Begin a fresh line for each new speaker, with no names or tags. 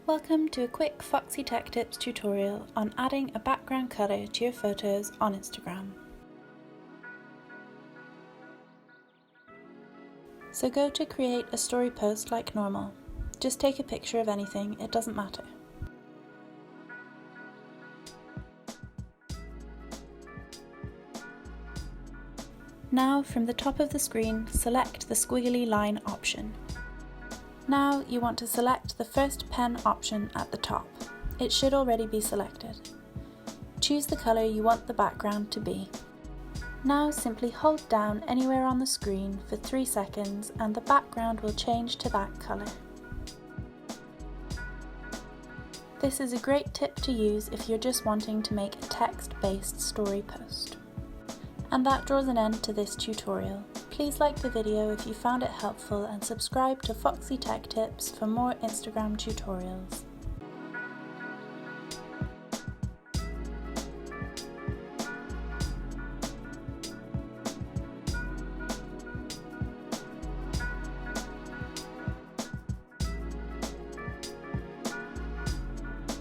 Welcome to a quick Foxy Tech Tips tutorial on adding a background colour to your photos on Instagram. So go to create a story post like normal. Just take a picture of anything, it doesn't matter. Now from the top of the screen, select the squiggly line option. Now you want to select the first pen option at the top. It should already be selected. Choose the colour you want the background to be. Now simply hold down anywhere on the screen for 3 seconds and the background will change to that colour. This is a great tip to use if you're just wanting to make a text-based story post. And that draws an end to this tutorial. Please like the video if you found it helpful and subscribe to Foxy Tech Tips for more Instagram tutorials.